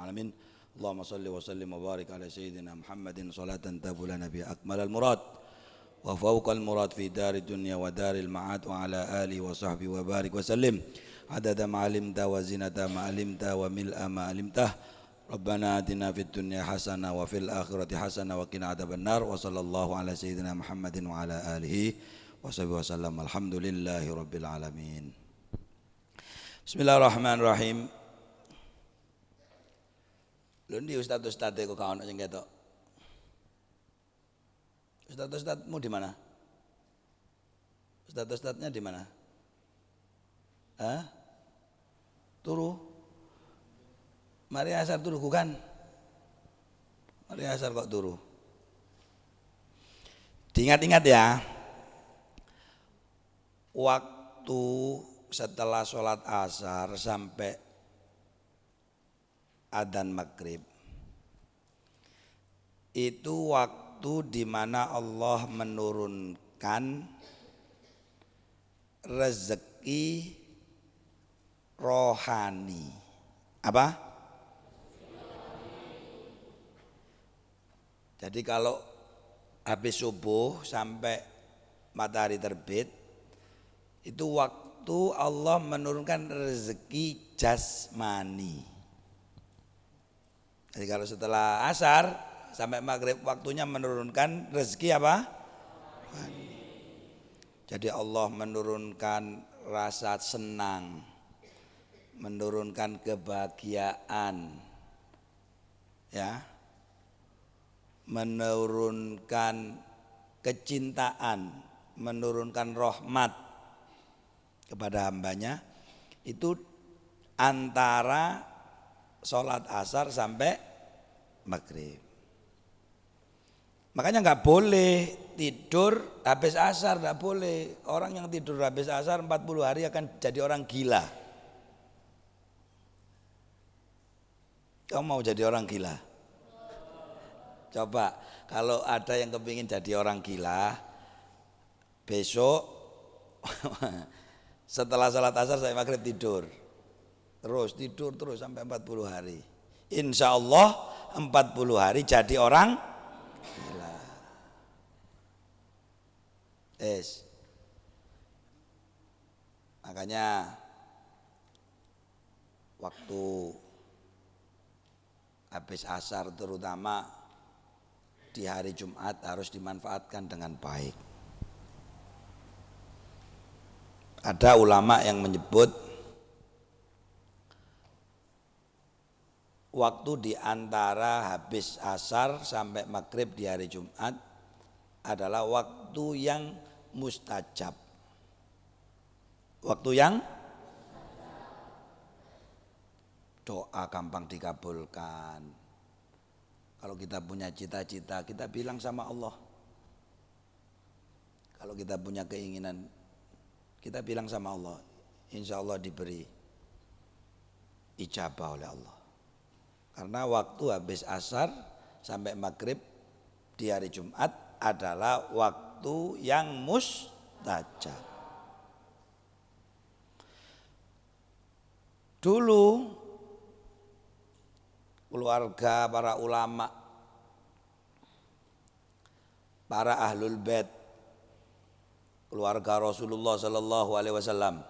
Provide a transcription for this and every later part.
alamin. Allahumma salli wa sallim wa barik ala sayyidina Muhammadin salatan tabu lana bi akmalal murad wa fawqal murad fi dari dunya wa daril ma'ad wa ala alihi wa sahbihi wa barik wa sallim adada ma alimta wa zinata ma alimta wa mil'a ma alimta. Rabbana atina fid dunya hasanah wa fil akhirati hasanah wa qina adzabannar wa sallallahu ala sayyidina Muhammadin wa ala alihi wa sahbihi wa sallam. Alhamdulillahi rabbil alamin. Bismillahirrahmanirrahim. Lho ndi ustaz-ustaz kok gak ono sing ketok? Ustaz-ustazmu di mana? Ustaz-ustaznya di mana? Hah? Turu? Mari asar turu kan? Mari asar kok turu? Diingat-ingat ya. Waktu setelah sholat asar sampai adzan maghrib itu waktu di mana Allah menurunkan rezeki rohani. Apa? Jadi kalau habis subuh sampai matahari terbit itu waktu Allah menurunkan rezeki jasmani. Jadi kalau setelah asar sampai maghrib waktunya menurunkan rezeki apa? Jadi Allah menurunkan rasa senang, menurunkan kebahagiaan, ya, menurunkan kecintaan, menurunkan rahmat kepada hambanya itu antara sholat asar sampai maghrib. Makanya nggak boleh tidur habis asar, nggak boleh. Orang yang tidur habis asar 40 hari akan jadi orang gila. Kamu mau jadi orang gila? Coba kalau ada yang kepingin jadi orang gila, besok setelah sholat asar sampai maghrib tidur. Terus tidur terus sampai 40 hari. Insya Allah 40 hari jadi orang gila. Makanya waktu habis asar terutama di hari Jumat harus dimanfaatkan dengan baik. Ada ulama yang menyebut waktu di antara habis asar sampai maghrib di hari Jumat adalah waktu yang mustajab. Waktu yang doa gampang dikabulkan. Kalau kita punya cita-cita, kita bilang sama Allah. Kalau kita punya keinginan, kita bilang sama Allah. Insya Allah diberi ijabah oleh Allah. Karena waktu habis asar sampai maghrib di hari Jumat adalah waktu yang mustajab. Dulu keluarga para ulama, para ahlul bait, keluarga Rasulullah sallallahu alaihi wasallam,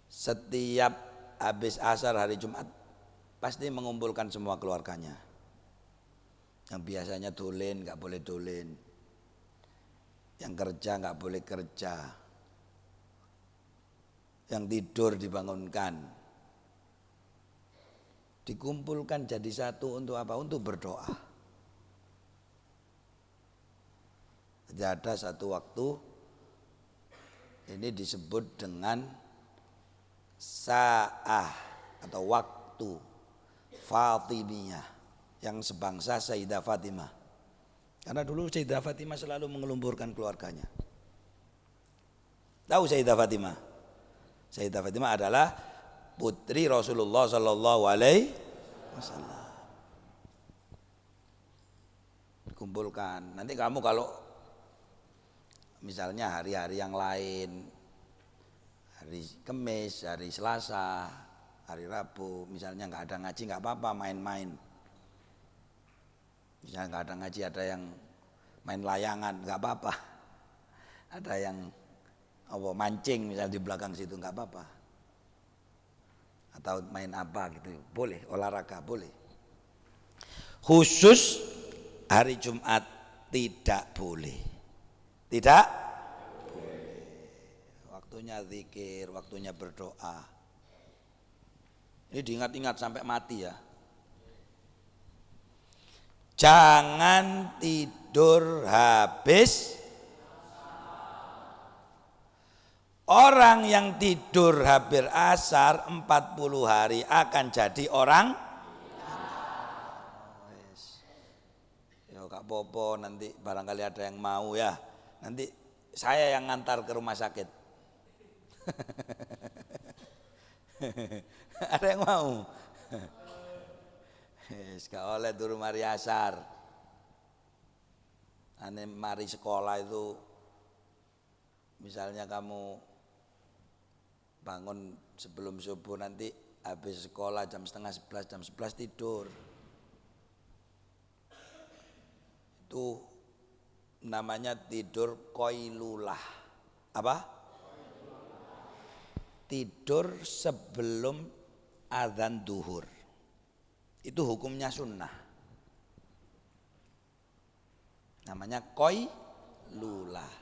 setiap habis asar hari Jumat pasti mengumpulkan semua keluarganya. Yang biasanya dolen nggak boleh dolen, yang kerja nggak boleh kerja, yang tidur dibangunkan, dikumpulkan jadi satu untuk apa? Untuk berdoa. Jadi ada satu waktu ini disebut dengan sa'ah atau waktu Fatimiyah yang sebangsa Sayyidah Fatimah. Karena dulu Sayyidah Fatimah selalu mengelumburkan keluarganya. Tahu Sayyidah Fatimah? Sayyidah Fatimah adalah putri Rasulullah sallallahu alaihi wasallam. Kumpulkan. Nanti kamu kalau misalnya hari-hari yang lain, hari Kamis, hari Selasa, hari Rabu misalnya nggak ada ngaji nggak apa-apa main-main. Misalnya nggak ada ngaji ada yang main layangan nggak apa-apa. Ada yang mancing misal di belakang situ nggak apa-apa. Atau main apa gitu boleh, olahraga boleh. Khusus hari Jumat tidak boleh. Tidak boleh. Waktunya zikir, waktunya berdoa. Ini diingat-ingat sampai mati ya. Jangan tidur habis. Orang yang tidur habis asar 40 hari akan jadi orang. Ya Kak Popo nanti barangkali ada yang mau ya. Nanti saya yang ngantar ke rumah sakit. Ada yang mau? Gak oleh turu mari asar. Ane mari sekolah itu misalnya kamu bangun sebelum subuh nanti habis sekolah jam 10:30 jam 11 tidur. Itu namanya tidur qailulah. Apa? Tidur sebelum adzan duhur. Itu hukumnya sunnah. Namanya qailulah.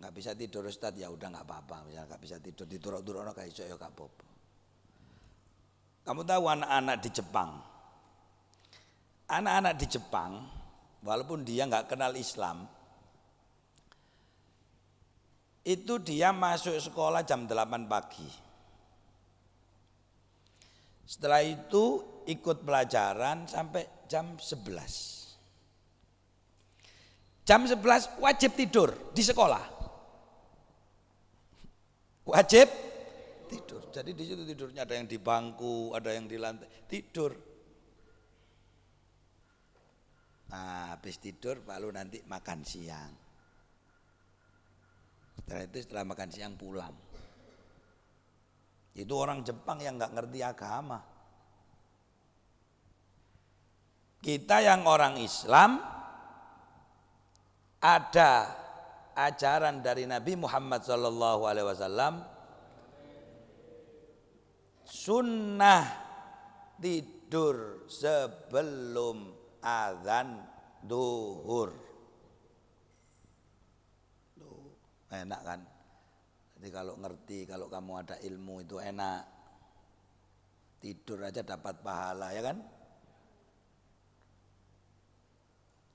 Nggak bisa tidur Ustaz ya udah nggak apa-apa. Misalnya nggak bisa tidur dituruk-turukno kayak iso ya gak apa-apa. Kamu tahu anak-anak di Jepang? Anak-anak di Jepang walaupun dia nggak kenal Islam, itu dia masuk sekolah jam 8 pagi. Setelah itu ikut pelajaran sampai jam 11. Jam 11 wajib tidur di sekolah. Wajib tidur. Jadi di situ tidurnya ada yang di bangku, ada yang di lantai, tidur. Nah, habis tidur baru nanti makan siang. Setelah makan siang pulang. Itu orang Jepang yang nggak ngerti agama. Kita yang orang Islam ada ajaran dari Nabi Muhammad SAW, sunnah tidur sebelum azan duhur. Enak kan? Jadi kalau ngerti, kalau kamu ada ilmu itu enak. Tidur aja dapat pahala ya kan?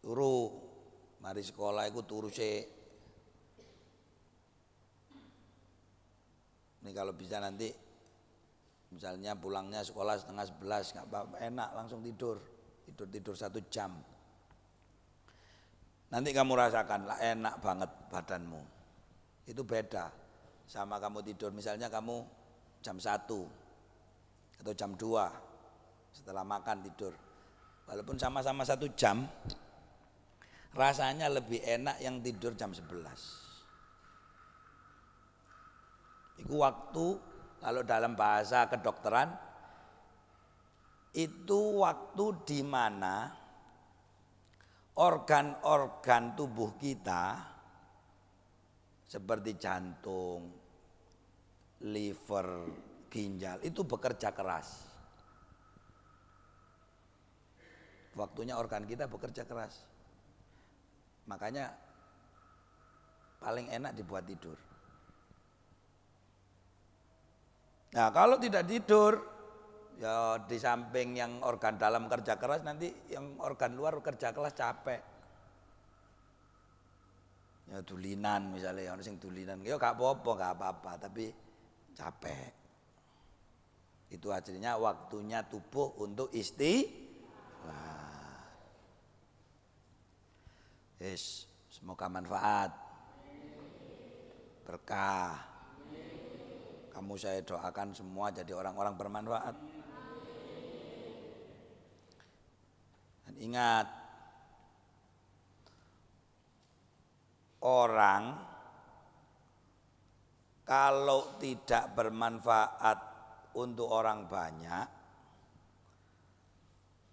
Turu, mari sekolah itu turu sih. Ini kalau bisa nanti, misalnya pulangnya sekolah 10:30, nggak apa-apa, enak langsung tidur 1 jam. Nanti kamu rasakan lah enak banget badanmu. Itu beda sama kamu tidur misalnya kamu jam 1 atau jam 2 setelah makan tidur. Walaupun sama-sama 1 jam, rasanya lebih enak yang tidur jam 11. Itu waktu kalau dalam bahasa kedokteran itu waktu di mana organ-organ tubuh kita seperti jantung, liver, ginjal itu bekerja keras. Waktunya organ kita bekerja keras. Makanya paling enak dibuat tidur. Nah, kalau tidak tidur, ya di samping yang organ dalam kerja keras, nanti yang organ luar kerja keras capek. Ya dulinan misalnya, orang sing dulinan, ya gak apa-apa, tapi capek. Itu hasilnya waktunya tubuh untuk istirahat. Yes, semoga manfaat, berkah. Kamu saya doakan semua jadi orang-orang bermanfaat. Dan ingat, orang kalau tidak bermanfaat untuk orang banyak,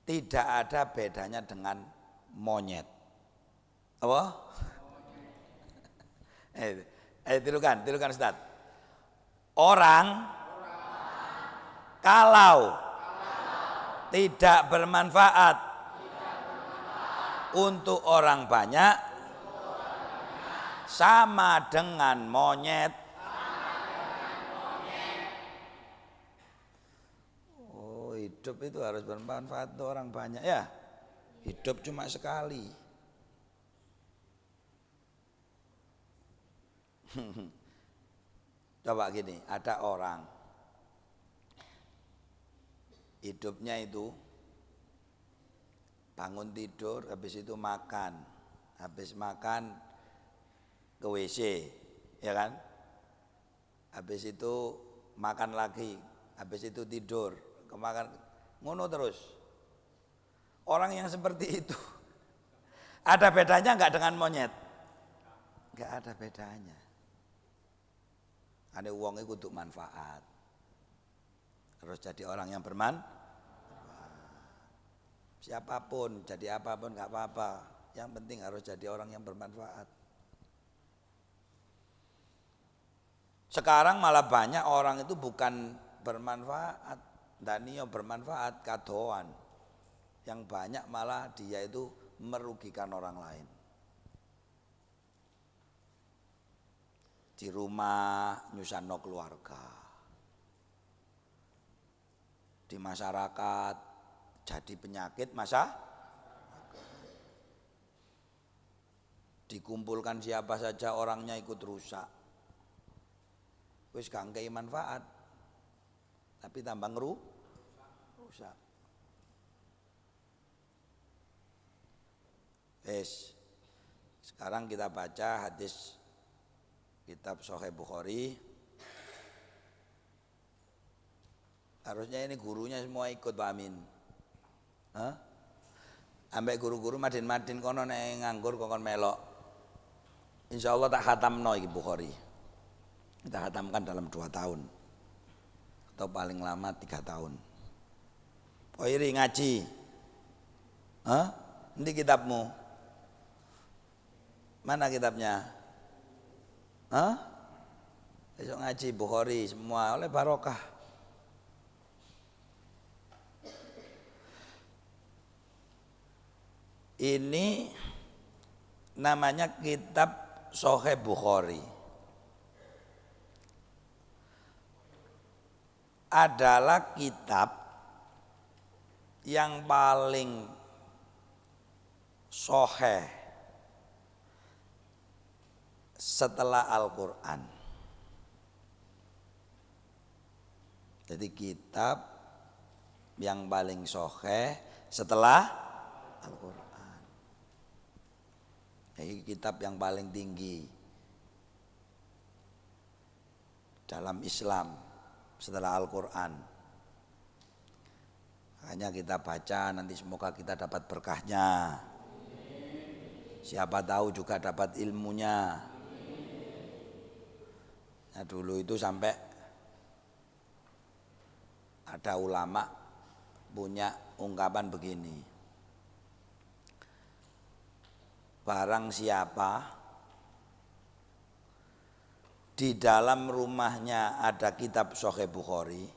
tidak ada bedanya dengan monyet. Apa? Tirukan Ustaz. Orang kalau tidak bermanfaat untuk orang banyak sama dengan monyet. Oh, hidup itu harus bermanfaat untuk orang banyak ya. Hidup cuma sekali. Coba gini, ada orang hidupnya itu bangun tidur, habis itu makan, habis makan ke WC, ya kan? Habis itu makan lagi, habis itu tidur, kemakan, ngono terus. Orang yang seperti itu ada bedanya enggak dengan monyet? Enggak ada bedanya. Ada uang itu untuk manfaat. Harus jadi orang yang bermanfaat. Siapapun, jadi apapun enggak apa-apa. Yang penting harus jadi orang yang bermanfaat. Sekarang malah banyak orang itu bukan bermanfaat, danio bermanfaat kadoan. Yang banyak malah dia itu merugikan orang lain. Di rumah nyusano keluarga, di masyarakat jadi penyakit dikumpulkan siapa saja orangnya ikut rusak. Wis gak ngkei manfaat, tapi tambah rusak. Sekarang kita baca hadis kitab Sahih Bukhari. Harusnya ini gurunya semua ikut Pak Amin. Ambek guru-guru madin-madin kono nek nganggur kokon melok. Insyaallah tak khatamno iki Bukhari. Kita khatamkan dalam 2 tahun. Atau paling lama 3 tahun. Oh iri ngaji. Ini kitabmu. Mana kitabnya? Besok ngaji Bukhari semua oleh barokah. Ini namanya kitab Sahih Bukhari. Adalah kitab yang paling sahih setelah Al-Quran. Jadi kitab yang paling sahih setelah Al-Quran. Ini kitab yang paling tinggi dalam Islam setelah Al-Quran. Makanya kita baca, nanti semoga kita dapat berkahnya. Siapa tahu juga dapat ilmunya. Nah dulu itu sampai ada ulama punya ungkapan begini. Barang siapa di dalam rumahnya ada kitab Sahih Bukhari,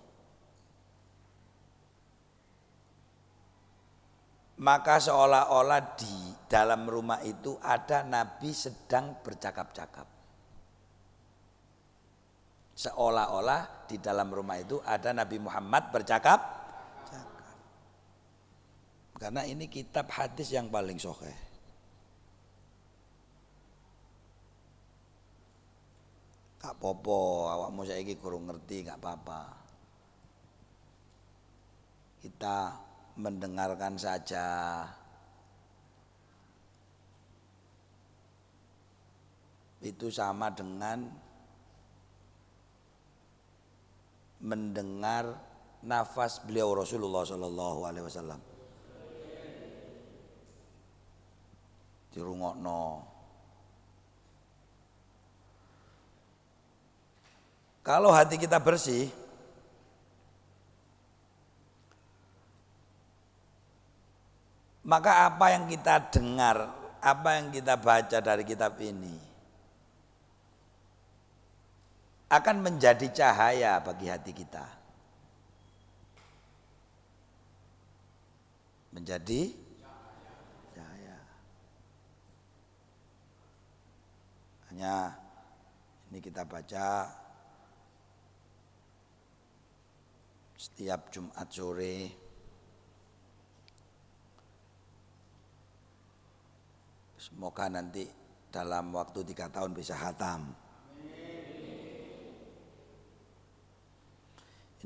maka seolah-olah di dalam rumah itu ada Nabi sedang bercakap-cakap. Seolah-olah di dalam rumah itu ada Nabi Muhammad bercakap. Karena ini kitab hadis yang paling sahih. Gak popo, awakmu saiki kurang ngerti, gak apa-apa. Kita mendengarkan saja. Itu sama dengan mendengar nafas beliau Rasulullah Sallallahu Alaihi Wasallam. Dirungokno. Kalau hati kita bersih, maka apa yang kita dengar, apa yang kita baca dari kitab ini akan menjadi cahaya bagi hati kita. Menjadi cahaya. Hanya ini kita baca setiap Jumat sore. Semoga nanti dalam waktu 3 tahun bisa khatam.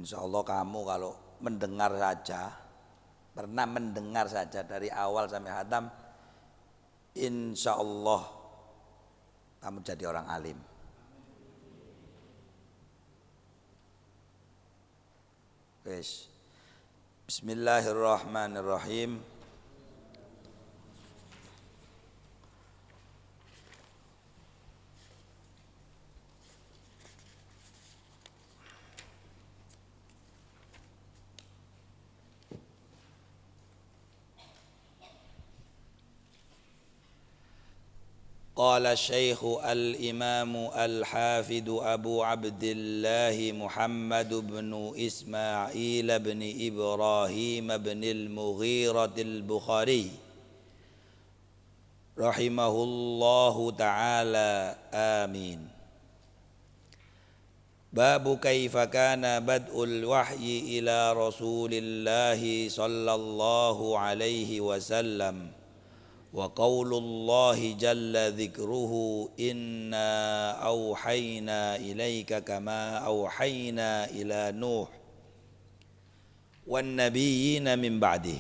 Insya Allah kamu kalau mendengar saja, pernah mendengar saja dari awal sampai khatam, insya Allah kamu jadi orang alim. Bismillahirrahmanirrahim. قال الشيخ الإمام الحافظ أبو عبد الله محمد بن إسماعيل بن إبراهيم بن المغيرة البخاري رحمه الله تعالى آمين. باب كيف كان بدء الوحي إلى رسول الله صلى الله عليه وسلم وقول الله جل ذكره إنا أوحينا إليك كما أوحينا إلى نوح والنبيين من بعده.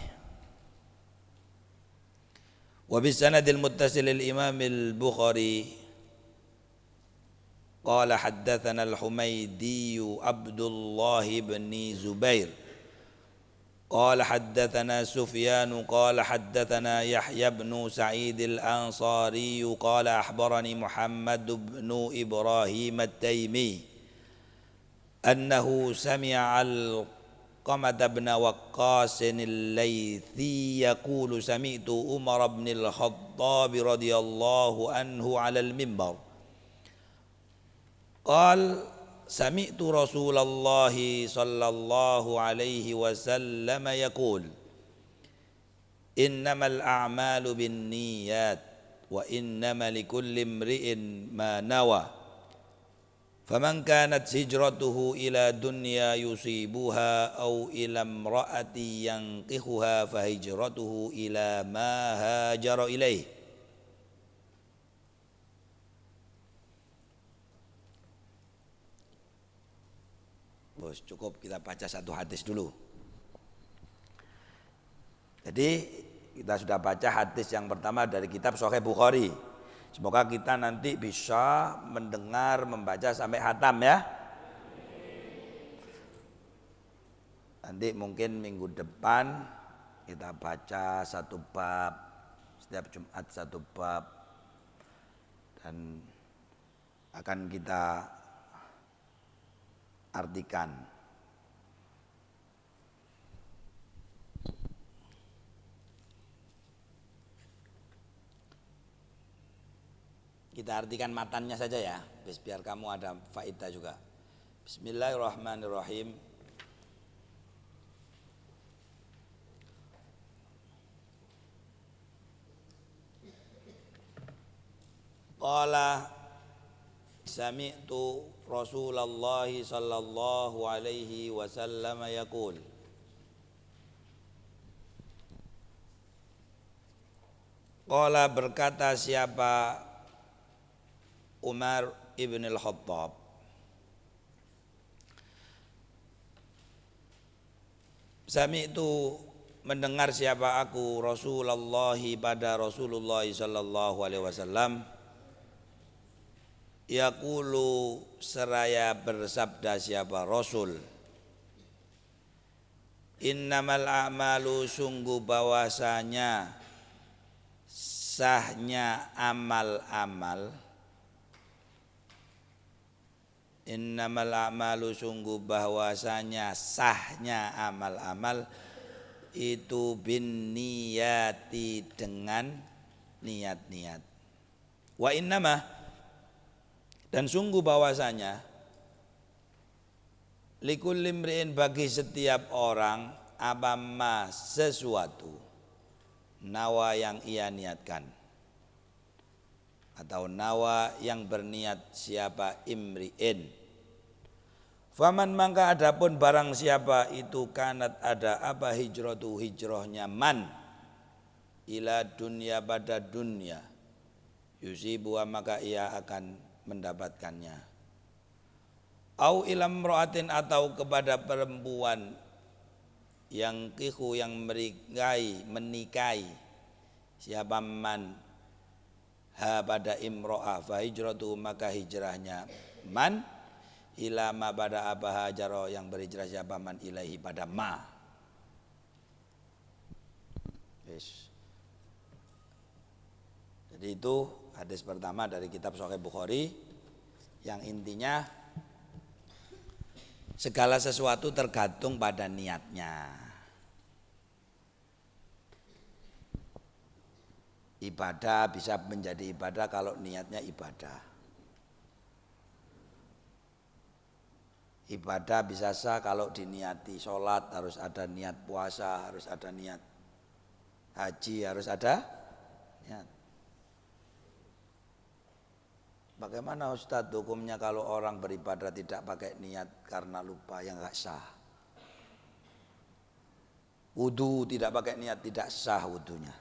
وبالسند المتصل الإمام البخاري قال حدثنا الحميدي عبد الله بن زبير قال حدثنا سفيان قال حدثنا يحيى بن سعيد الأنصاري قال أخبرني محمد بن إبراهيم التيمي أنه سمع علقمة بن وقاص الليثي يقول سمعت عمر بن الخطاب رضي الله عنه على المنبر قال سمعت رسول الله صلى الله عليه وسلم يقول إنما الأعمال بالنيات وإنما لكل امرئ ما نوى فمن كانت هجرته إلى دنيا يصيبها أو إلى امرأة ينكحها فهجرته إلى ما هاجر إليه. Bos, cukup kita baca satu hadis dulu. Jadi kita sudah baca hadis yang pertama dari kitab Sahih Bukhari. Semoga kita nanti bisa mendengar, membaca sampai khatam ya. Nanti mungkin minggu depan kita baca satu bab, setiap Jumat satu bab, dan akan kita artikan. Kita artikan matannya saja ya, biar kamu ada faedah juga. Bismillahirrahmanirrahim. Qala sami'tu Rasulullah sallallahu alaihi wasallam yaqul Qala berkata siapa Umar ibn al-Khattab, sami'tu mendengar siapa aku Rasulullah pada Rasulullah sallallahu alaihi wasallam yaqulu seraya bersabda siapa Rasul, innamal a'malu sungguh bahwasanya sahnya amal-amal Innamal a'malu sungguh bahwasanya sahnya amal-amal itu bin niyati dengan niat-niat. Wa innama dan sungguh bahwasanya likulli imri'in bagi setiap orang abama sesuatu nawa yang ia niatkan atau nawa yang berniat siapa imri'in. Faman mangka adapun barang siapa itu kanat ada apa hijratu hijrahnya man ila dunya pada dunia yusibu maka ia akan mendapatkannya. Au ilam ro'atin atau kepada perempuan yang kihu yang menikahi siapa man ha pada imro'ah fa hijratu maka hijrahnya man ila ma pada apa hajaro yang berhijrah siapa man ilaihi pada ma. Yes. Jadi itu hadis pertama dari kitab Sahih Bukhari yang intinya segala sesuatu tergantung pada niatnya. Ibadah bisa menjadi ibadah kalau niatnya ibadah. Ibadah bisa sah kalau diniati. Sholat harus ada niat, puasa harus ada niat, haji harus ada niat. Bagaimana Ustadz hukumnya kalau orang beribadah tidak pakai niat karena lupa yang enggak sah? Wudu tidak pakai niat tidak sah wudunya.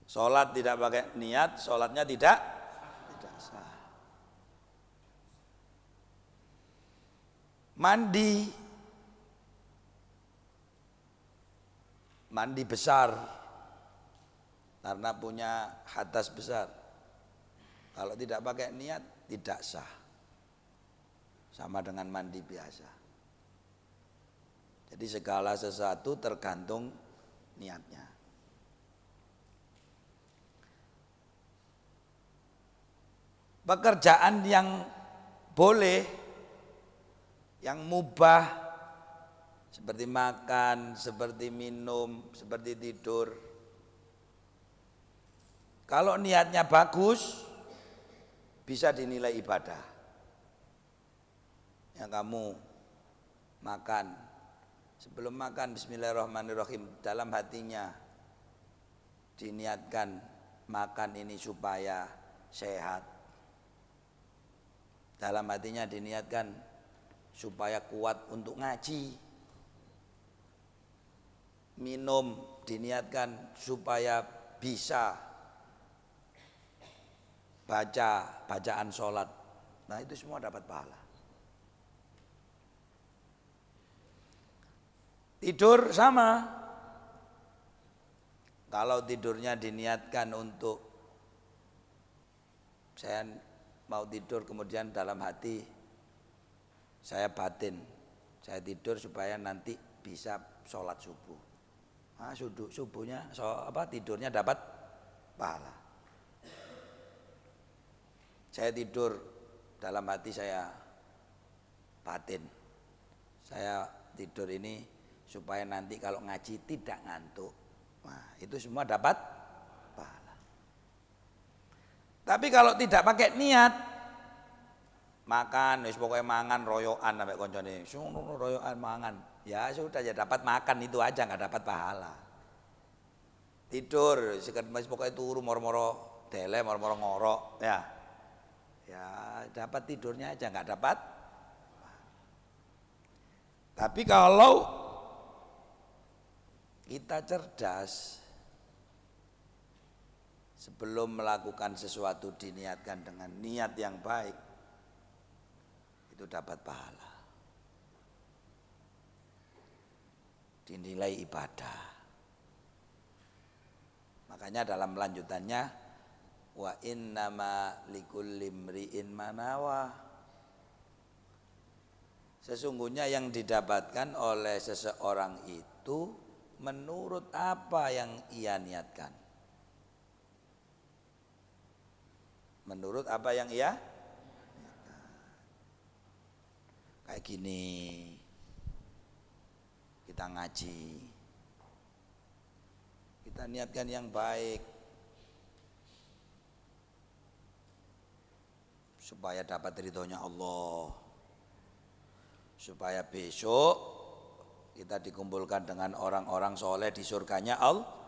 Sholat tidak pakai niat, sholatnya tidak sah. Mandi besar karena punya hadas besar. Kalau tidak pakai niat tidak sah. Sama dengan mandi biasa. Jadi segala sesuatu tergantung niatnya. Pekerjaan yang boleh, yang mubah, seperti makan, seperti minum, seperti tidur. Kalau niatnya bagus, bisa dinilai ibadah. Yang kamu makan, sebelum makan bismillahirrahmanirrahim, dalam hatinya diniatkan makan ini supaya sehat. Dalam hatinya diniatkan supaya kuat untuk ngaji. Minum diniatkan supaya bisa baca bacaan sholat. Nah itu semua dapat pahala. Tidur sama. Kalau tidurnya diniatkan untuk saya mau tidur kemudian dalam hati saya batin, saya tidur supaya nanti bisa sholat subuh. Nah, subuhnya tidurnya dapat pahala. Saya tidur dalam hati saya batin, saya tidur ini supaya nanti kalau ngaji tidak ngantuk. Nah, itu semua dapat pahala. Tapi kalau tidak pakai niat, makan, wis pokoknya mangan royokan sampai koncone, royokan mangan. Ya sudah ya dapat makan itu aja nggak dapat pahala. Tidur, wis pokoknya turu moro-moro dele, moro-moro ngorok, ya. Ya dapat tidurnya aja nggak dapat. Tapi kalau kita cerdas, sebelum melakukan sesuatu diniatkan dengan niat yang baik, itu dapat pahala. Dinilai ibadah. Makanya dalam lanjutannya wa innama likulli imri'in manawa. Sesungguhnya yang didapatkan oleh seseorang itu menurut apa yang ia niatkan. Menurut apa yang ia niatkan. kayak gini, kita ngaji, kita niatkan yang baik supaya dapat ridhonya Allah, supaya besok kita dikumpulkan dengan orang-orang soleh di surganya Allah.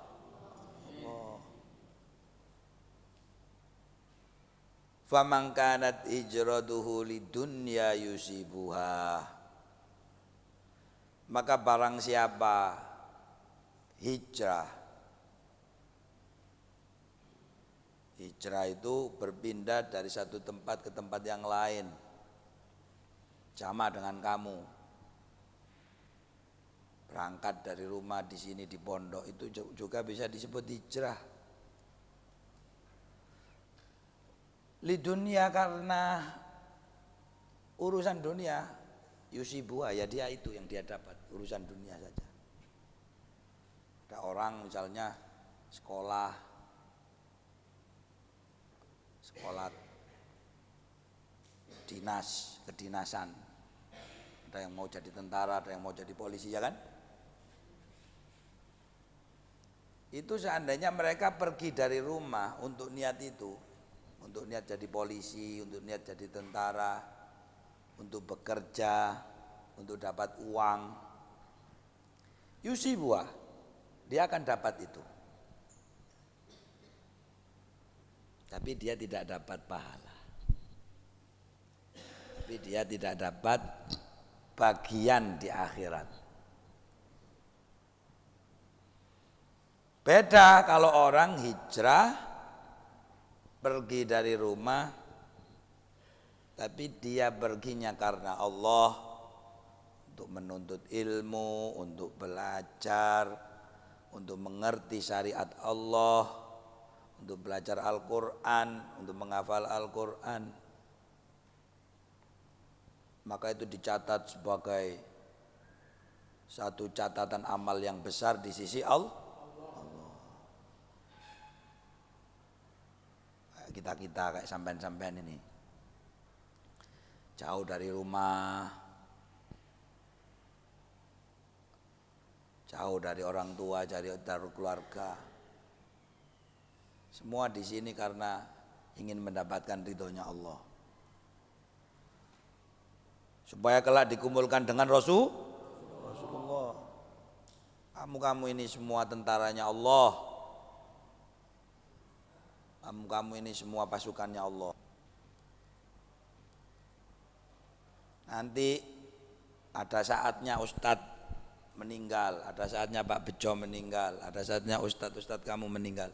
Faman kanat hijratuhu lidunya yusibuha, maka barang siapa hijrah itu berpindah dari satu tempat ke tempat yang lain, sama dengan kamu berangkat dari rumah di sini di pondok, itu juga bisa disebut hijrah. Li dunia, karena urusan dunia, yusibuha, ya dia itu yang dia dapat, urusan dunia saja. Ada orang misalnya sekolah dinas, kedinasan, ada yang mau jadi tentara, ada yang mau jadi polisi, ya kan? Itu seandainya mereka pergi dari rumah untuk niat itu, untuk niat jadi polisi, untuk niat jadi tentara, untuk bekerja, untuk dapat uang, yusibuha, dia akan dapat itu. Tapi dia tidak dapat pahala, tapi dia tidak dapat bagian di akhirat. Beda kalau orang hijrah, pergi dari rumah, tapi dia perginya karena Allah, untuk menuntut ilmu, untuk belajar, untuk mengerti syariat Allah, untuk belajar Al-Quran, untuk menghafal Al-Quran. Maka itu dicatat sebagai satu catatan amal yang besar di sisi Allah. Kita kayak sampean-sampean ini jauh dari rumah, jauh dari orang tua, dari keluarga. Semua di sini karena ingin mendapatkan ridhonya Allah, supaya kelak dikumpulkan dengan Rasulullah. Kamu ini semua tentaranya Allah, kamu ini semua pasukannya Allah. Nanti ada saatnya Ustadz meninggal, ada saatnya Pak Bejo meninggal, ada saatnya Ustadz kamu meninggal.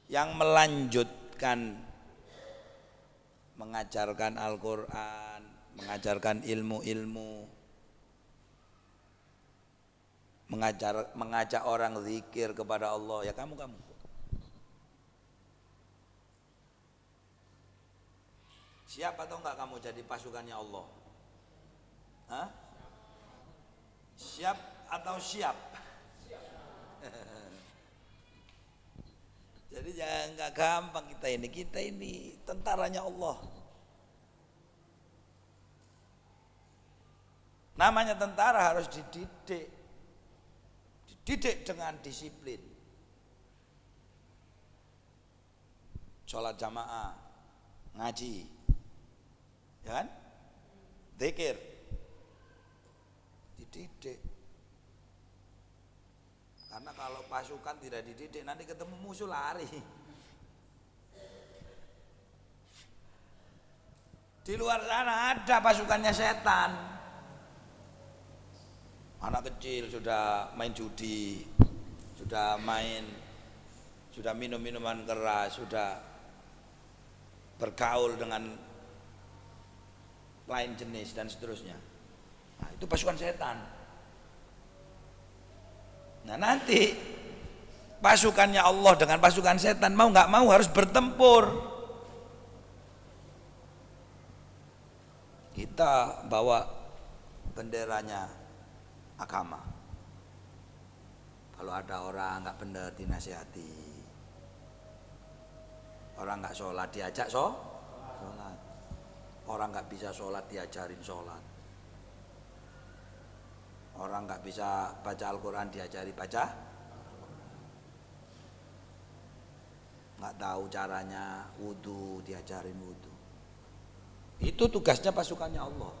Yang melanjutkan mengajarkan Al-Quran, mengajarkan ilmu-ilmu, mengajak orang zikir kepada Allah, ya kamu. Siap atau enggak kamu jadi pasukannya Allah? Hah? Siap atau siap? Jadi jangan, enggak gampang kita ini tentaranya Allah. Namanya tentara harus dididik dengan disiplin. Sholat jamaah, ngaji, ya kan? Zikir, dididik. Karena kalau pasukan tidak dididik, nanti ketemu musuh lari. Di luar sana ada pasukannya setan. Anak kecil sudah main judi, sudah minum minuman keras, sudah bergaul dengan lain jenis dan seterusnya. Nah, itu pasukan setan. Nah, nanti pasukannya Allah dengan pasukan setan mau nggak mau harus bertempur. Kita bawa benderanya agama. Kalau ada orang nggak benar dinasihati, orang nggak sholat diajak sholat. Orang nggak bisa sholat diajarin sholat. Orang nggak bisa baca Al-Quran diajari baca. Nggak tahu caranya wudhu diajarin wudhu. Itu tugasnya pasukannya Allah.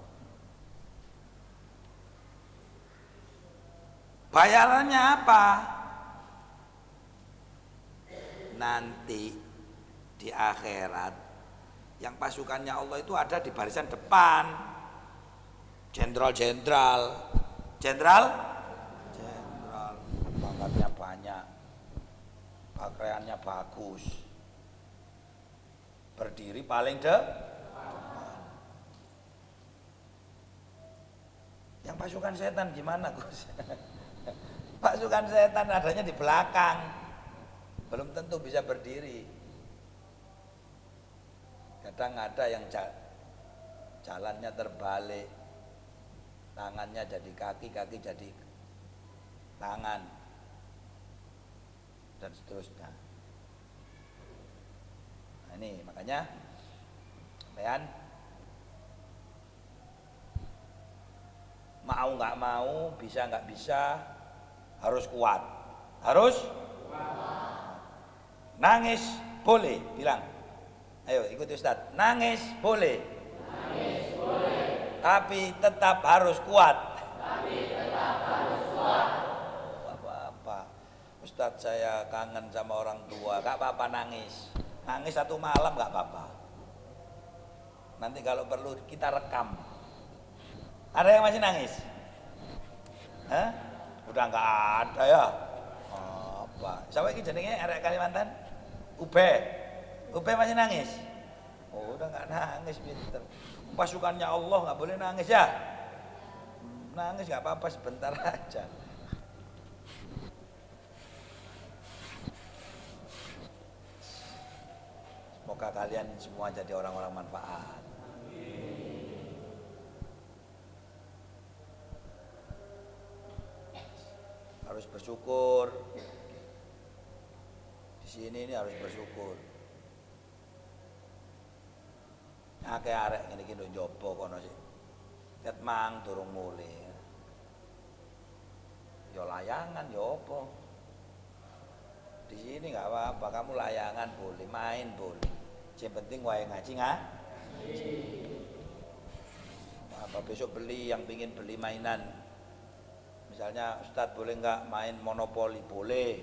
Bayarannya apa? Nanti di akhirat yang pasukannya Allah itu ada di barisan depan. Jenderal, pangkatnya banyak, pakaiannya bagus, berdiri paling depan. Yang pasukan setan gimana, Gus? Pasukan setan adanya di belakang, belum tentu bisa berdiri. Kadang ada yang jalannya terbalik, tangannya jadi kaki, kaki jadi tangan, dan seterusnya. Nah ini makanya sampean mau nggak mau, bisa nggak bisa, harus kuat. Harus kuat. Nangis boleh, bilang. Ayo ikuti Ustadz. Nangis boleh. Nangis boleh. Tapi tetap harus kuat. Apa-apa. Ustadz saya kangen sama orang tua, gak apa-apa nangis. Nangis satu malam gak apa-apa. Nanti kalau perlu kita rekam. Ada yang masih nangis? Hah? Udah gak ada ya? Apa? Siapa ini jenenge arek Kalimantan? Ube masih nangis? Oh udah gak nangis, pinter. Pasukannya Allah nggak boleh nangis ya. Nangis nggak apa-apa, sebentar aja. Semoga kalian semua jadi orang-orang manfaat. Harus bersyukur. Di sini ini harus bersyukur. Akeh arek ngene iki nduk njopo kono sik. Ket mang durung mulih. Ya layangan ya apa. Di sini enggak apa-apa, kamu layangan boleh, main boleh. Yang penting wae ngaji ngaji. Apa besok beli yang pingin beli mainan. Misalnya Ustadz boleh enggak main monopoli? Boleh.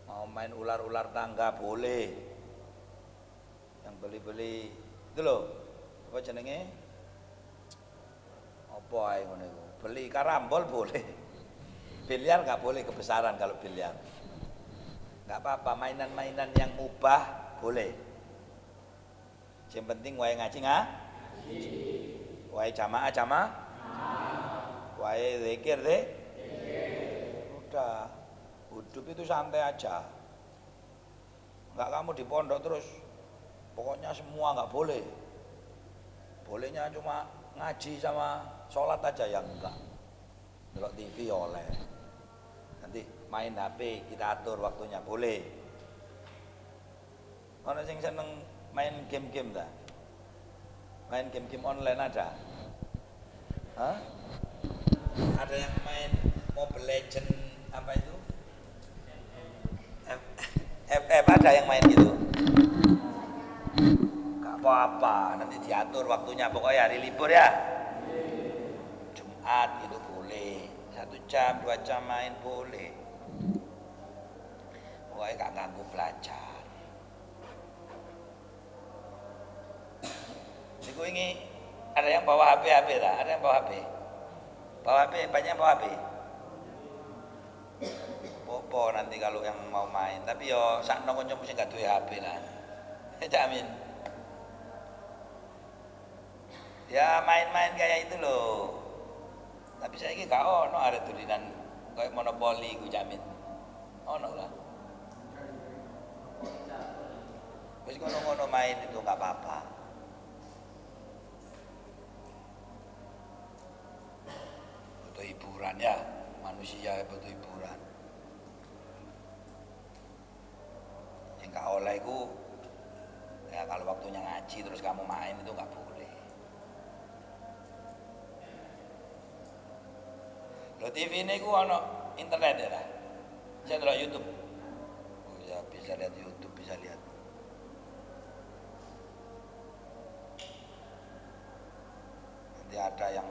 Mau main ular-ular tangga boleh. Yang beli-beli itu loh, apa jenenge? Apa ae ngono iku? Beli karambol boleh. Biliar enggak boleh kebesaran kalau biliar. Enggak apa-apa, mainan-mainan yang mubah boleh. Yang penting wae ngaji ngaji. Wae jamaah. Wae zikir deh. Udah. Hidup itu santai aja. Enggak kamu di pondok terus pokoknya semua nggak boleh. Bolehnya cuma ngaji sama sholat aja yang enggak. Delok TV oleh. Nanti main HP kita atur waktunya boleh. Ono sing seneng main game-game dah. Main game-game online ada. Hah? Ada yang main Mobile Legend apa itu? FF ada yang main gitu. Gak apa-apa, nanti diatur waktunya, pokoknya hari libur ya. Jumat itu boleh, 1 jam, 2 jam main boleh. Pokoknya gak ganggu belajar. Niku ini ada yang bawa HP lah, ada yang bawa HP. Bawa HP, banyak yang bawa HP. Popo nanti kalau yang mau main, tapi yo sakno kanca mesti gak duwe HP lah. Jamin. Ya main-main kayak itu loh. Tapi saya ini gak ono arek tulinan kayak monopoli ku jamin. Ono lah. Wis ngono-ngono main itu gak apa-apa. Butuh hiburan ya, manusia butuh hiburan. Yang gak oleh ku ya kalau waktunya ngaji terus kamu main itu gak boleh. Lo TV ini ku ono internet ya lah. Saya delok YouTube. Oh ya bisa lihat YouTube, bisa lihat. Nanti ada yang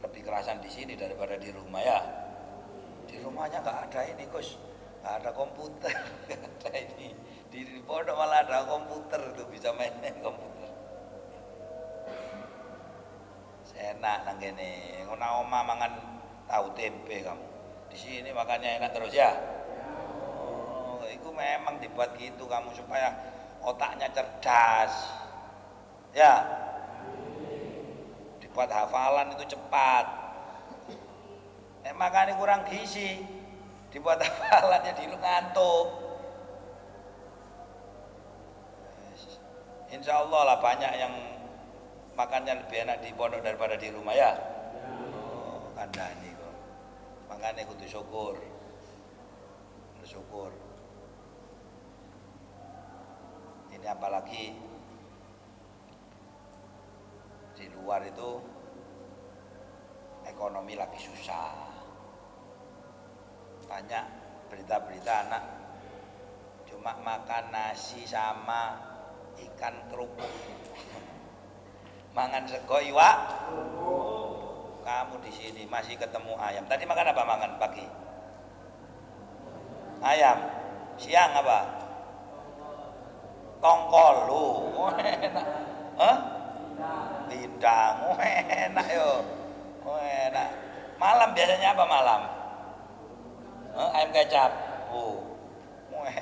lebih kerasan di sini daripada di rumah ya. Di rumahnya nggak ada ini Gus, nggak ada komputer. Ada ini di pondok malah ada komputer tuh, bisa main komputer. Enak nang kene, ngono omah mangan tahu tempe kamu. Di sini makannya enak terus ya. Oh, itu memang dibuat gitu kamu supaya otaknya cerdas. Ya. Dibuat hafalan itu cepat. Makannya kurang gizi, dibuat hafalannya di ngantuk. Insya Allah lah banyak yang makannya lebih enak di pondok daripada di rumah ya. Oh, kandhani kok. Makanya kudu syukur. Bersyukur. Ini apalagi di luar itu ekonomi lagi susah. Banyak berita-berita anak cuma makan nasi sama ikan kerupuk. Mangan sego iwak. Kamu di sini masih ketemu ayam. Tadi makan apa makan pagi? Ayam. Siang apa? Tongkol lu. Enak. Hah? Pindang. Enak yo. Enak. Malam biasanya apa malam? Ayam kecap.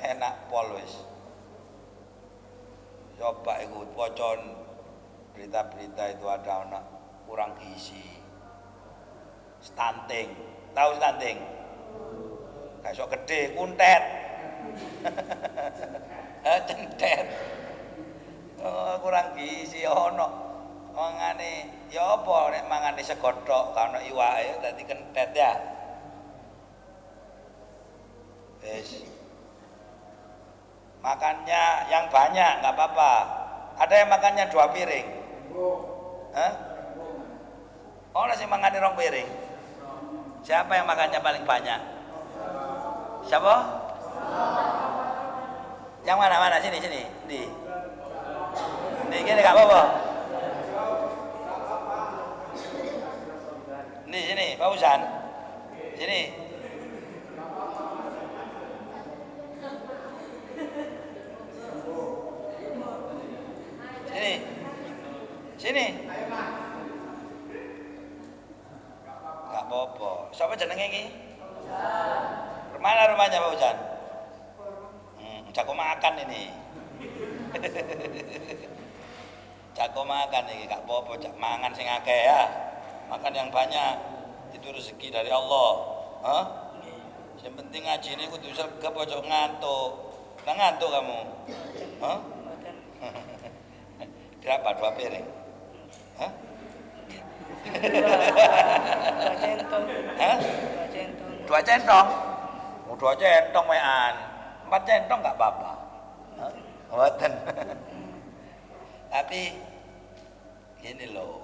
Enak pol wis. Coba ikut pocon berita-berita itu ada anak kurang gizi, stunting, tahu stunting? Kayak sok gede, kuntet, centet, kurang gizi, ono, mangane, ya apa nek mangane segodok, kalau iwake tadi kentet ya, wes, makannya yang banyak nggak apa-apa, ada yang makannya 2 piring. Hah? Oh, nasi makan di 2 piring. Siapa yang makannya paling banyak? Siapa? Yang mana? Sini. Di gini gak apa-apa. Di sini, Pak Usan. Sini. Sini. Gak apa-apa. Siapa jenenge iki? Mana rumahnya Pak Ujan? Jago makan ini. Jago makan ini, gak apa-apa, mangan sing akeh ya. Makan yang banyak. Itu rezeki dari Allah. Hah? Yang penting ngaji ini kudu sregep aja ngantuk. Nggak ngantuk kamu? Hah? Berapa 2 piring? Hah? 2 centong. Hah? 2 centong. 2 centong? 2 centong wean. 4 centong enggak apa-apa. Mboten. Tapi gini loh.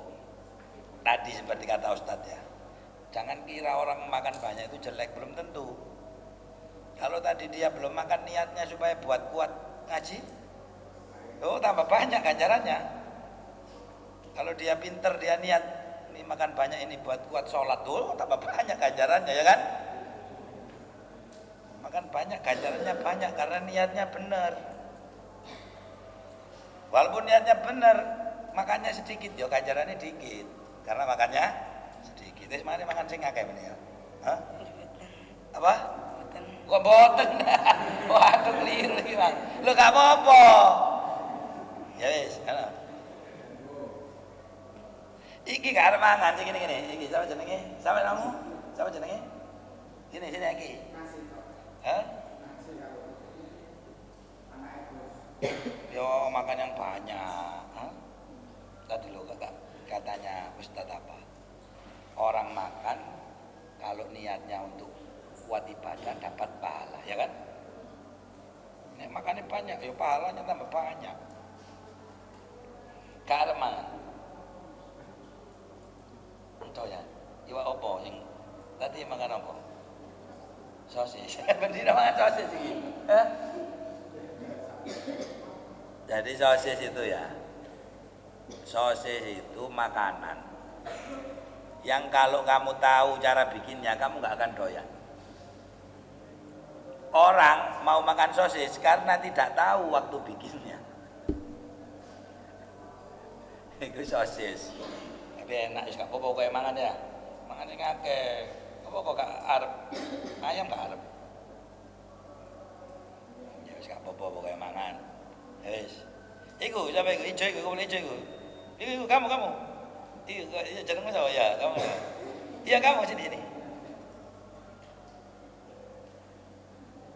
Tadi seperti kata Ustadz ya. Jangan kira orang makan banyak itu jelek, belum tentu. Kalau tadi dia belum makan niatnya supaya buat kuat ngaji, oh tambah banyak ganjarannya. Kalau dia pinter, dia niat ini makan banyak ini buat kuat sholat tuh, tambah banyak ganjarannya ya kan? Makan banyak ganjarannya banyak karena niatnya benar. Walaupun niatnya benar, makannya sedikit, ya ganjarannya dikit karena makannya sedikit. Terus mari makan sing akeh meneh ya. Hah? Apa? Kok boten? Waduh keliru iki, Bang. Lho gak apa-apa. Ya wis, ngono. Iki gak arep mangan sing ngene. Iki sapa jenenge? Sampe kamu? Sapa jenenge? Sini iki. Hah? Yo makan yang banyak. Hah? Tadi lo katanya Ustadz apa? Orang makan kalau niatnya untuk kuat ibadah dapat pahala, ya kan? Nek makannya banyak, ya pahalanya tambah banyak. Karman. Entah ya. Iwa Tadi makan apa? Sosis. Bendina makan sosis iki. Hah? Jadi sosis itu ya. Sosis itu makanan yang kalau kamu tahu cara bikinnya kamu nggak akan doyan. Orang mau makan sosis karena tidak tahu waktu bikinnya. Itu sosis. Tapi enak, gak apa-apa kayak mangan ya. Mangannya ngakeh. Apa kok gak arep? Ayam gak arep. Ya wis gak apa-apa kayak mangan. Wis. Iku siapa iku? Ijo iku, boleh ijo iku. Iku kamu. Iku jenengmu siapa ya? Kamu. Iya kamu sini.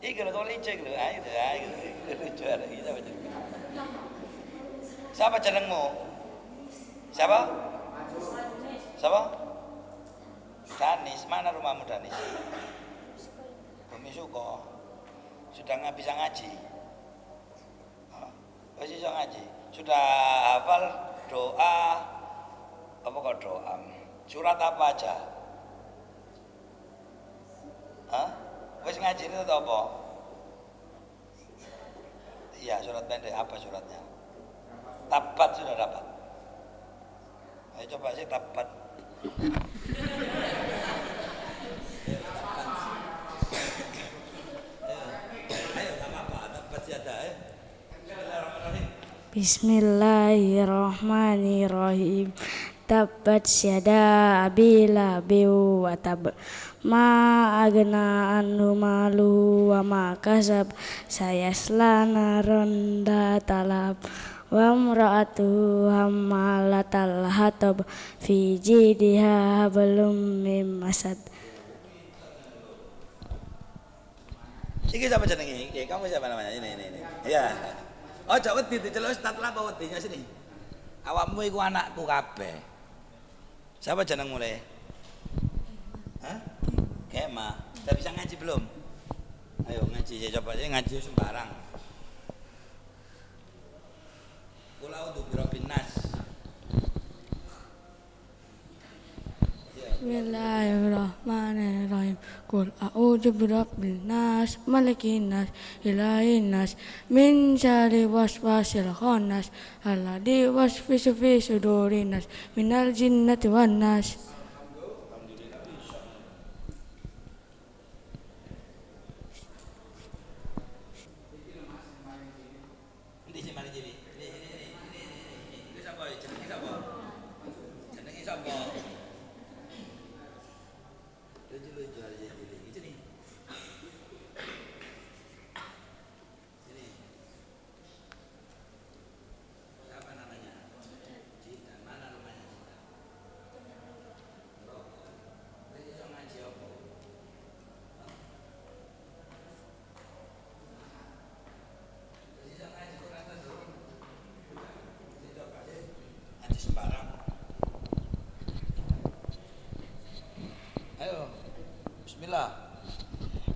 Iku lho boleh ijo iku. Ayo. Lucu ada iki siapa jenengmu? Siapa jenengmu? Siapa? Danis, mana rumahmu Danis? Bumi Suko. Sudah nggak bisa ngaji? Masih bisa ngaji? Sudah hafal doa? Apa kok doa? Surat apa aja? Wis ngaji itu atau apa? Iya, surat pendek. Apa suratnya? Tabat sudah dapat. Ayo coba sih tabat. Bismillahirrahmanirrahim. Tabbat syada abi lahabi wa tab. Ma agna anhu malu wa ma kasab. Sayasla naron datalab. Wa imra'atuhu hammalatal hatab fi jidiha hablum mim masad. Iki siapa jenenge? Kamu siapa namanya? Ini. Iya. Ojo wedi diceluk Ustaz lah apa wedinya sini. Awakmu iku anakku kabeh. Siapa jenengmu le? Hah? Kema. Udah bisa ngaji belum? Ayo ngaji, saya coba aja ngaji sembarang. Qul a'udzu birabbin nas. Bismillahirrahmanirrahim. Qul a'udzu birabbin nas, malikin nas, ilahin nas, min syarri waswasil khannas, alladzi waswisu fi sudurin nas, minal jinnati wan nas.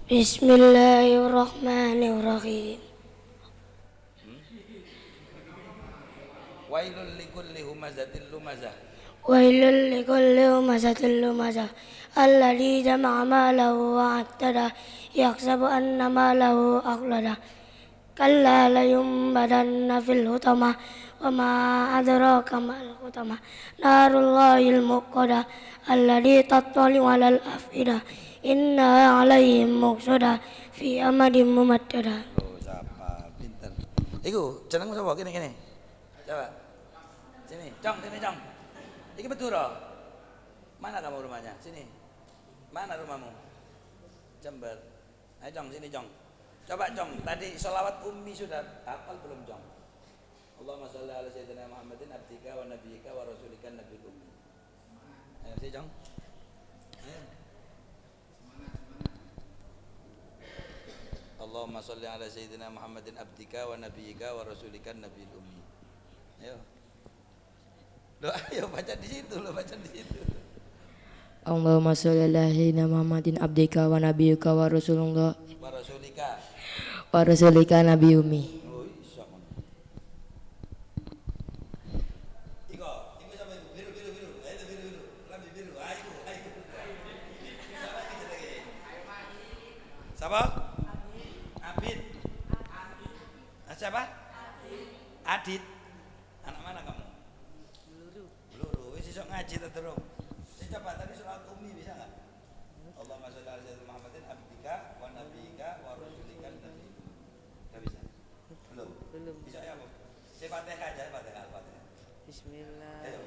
Bismillahirrahmanirrahim. Wailul likulli humazatil lumazah. Wailul likulli humazatil lumazah. Alladzi jama'a malahu wa 'addada yahsabu anna malahu akhlada. Kalla layumbadanna fil hutamah wa ma adraka mal hutamah. Narullahil muqadah allati tattali'u 'alal af'idah. Inna 'alaihim muqsadah fi amadin mumaddadah. Oh, siapa? Pinter. Iku jenengmu sapa? Kene. Coba. Sini, Cong. Iki Beduro. Mana kamu rumahnya? Sini. Mana rumahmu? Jember. Ayo Cong, sini Cong. Coba Cong, tadi sholawat ummi sudah hafal belum Cong? Allahumma sholli ala sayyidina Muhammadin abdika wa nabiyyika wa rasulika nabil ummi. Ayo sini Cong. Ayo. Allahumma sholli ala sayyidina Muhammadin abdika wa nabiyyika wa rasulika nabil ummi. Ayo. Loh, ayo baca di situ. Allahumma sholli ala sayyidina Muhammadin abdika wa nabiyyika wa rasulullah wa rasulika nabi ummi. Oh, iso ngono. Iko sama itu biru. Ayo biru. Lambi biru. Ayo. Siapa? Abid. Siapa? Adit. Anak mana kamu? Peluru. Wis iso ngaji ta terus. Coba tadi surat Umi bisa enggak? Allahumma shalli ala sayyidina Muhammadin abdika wa nabiyyika wa rasulika nabi. Enggak bisa. Belum. Bisa ya, Bu? Fatihah aja, Fatihah. Bismillah. Ayo.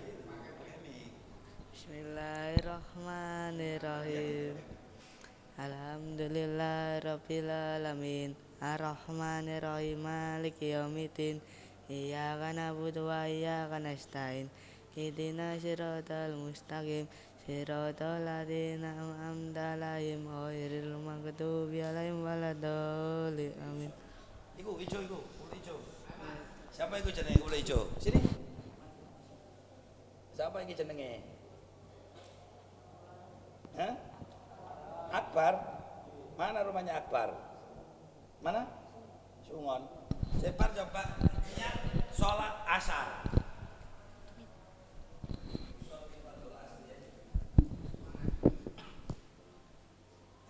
Bismillahirrahmanirrahim. Alhamdulillahirabbil alamin. Arrahmanirrahim. Maliki yaumiddin. Iyyaka na'budu wa iyyaka nasta'in. Ihdinas siratal mustaqim. Siratal ladzina an'amta 'alaihim ghairil maghdubi 'alaihim waladdallin. Amin. Iku ijo. Siapa iku jenenge kulit ijo? Sini. Siapa iki jenenge? Hah? Akbar. Mana rumahnya Akbar? Mana? Sungon. Separ coba niat sholat asar.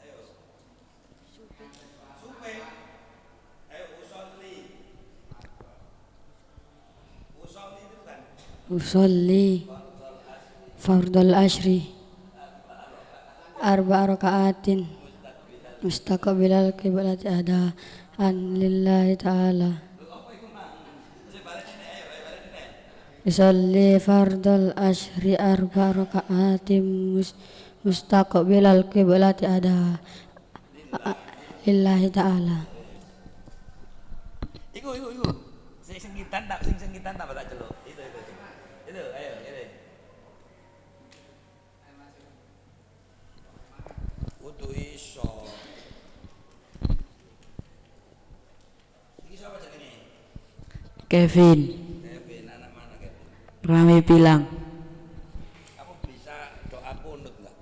Ayo. Supe. Ayo usolli. Usolli itu kan? Usolli fardal ashri arba'a raka'atin mustaqbilal qiblati adaan lillahi ta'ala. Usolli fardal ashri arba'a raka'atin mustaqbilal qiblati adaan lillahi ta'ala. Iku. Sing sengkitan tak celuk. Itu. Ayo. Kudu iso. Iki siapa jenenge? Kevin. Anak mana Kevin? Rami bilang. Kamu bisa doa kunut enggak?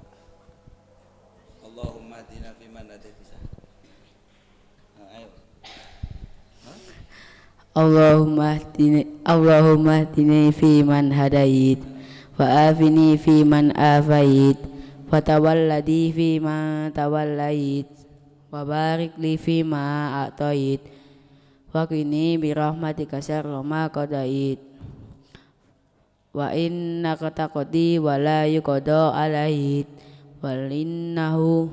Allahumma hdina fiman hadait bisa. Ayo. Allahumma hdini fi man hadait wa afini fi man afait wa tawalladi fi ma tawallait wa barik li fi ma a'tait wa qini bi rahmatika syarra ma qadait wa innaka taqdi wa la yuqda alait wal innahu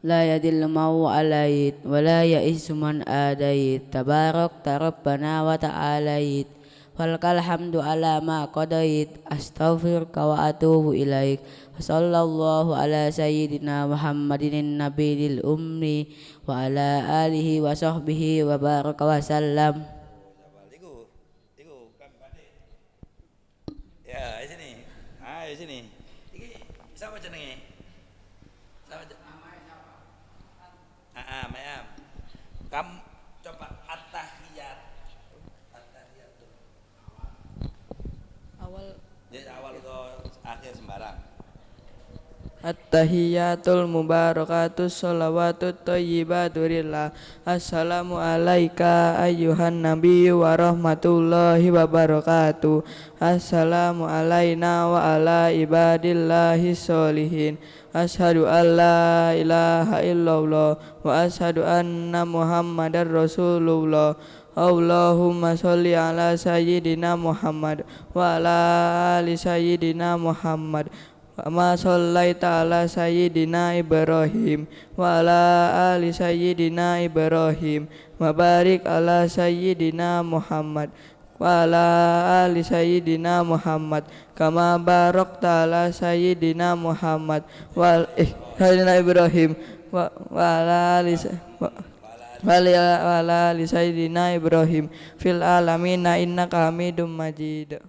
la yadillu mau alait wa la ya'isu man adait tabarak rabbana wa ta'alait walakal hamdu ala ma qadait astaghfiruka wa atubu ilaik wa sallallahu ala sayyidina Muhammadin nabiyil ummi wa ala alihi wa sahbihi wa baraka wa sallam. Iku kan Pak. Ya, sini. Ayo sini. Iki siapa jenenge? Mayam. Kamu coba at-tahiyat. At-tahiyatul. Awal ke akhir sembarang. At-tahiyatul mubarakatus sholawatut thayyibatu lillah. Assalamu alayka ayyuhan nabiyyu wa rahmatullahi wa barakatuh. Assalamu alayna wa ala ibadillahi sholihin. Asyhadu an la ilaha illallah wa asyhadu anna muhammadar rasulullah. Allahumma sholli ala sayyidina Muhammad wa ala ali sayyidina Muhammad. Ma shallaita ala sayyidina Ibrahim wa ala ali sayyidina Ibrahim wa barik ala sayyidina Muhammad wa ala ali sayyidina Muhammad kama barakta ala sayyidina Muhammad wa sayyidina Ibrahim wa ala ali sayyidina Ibrahim fil alamin innaka Hamidum Majid.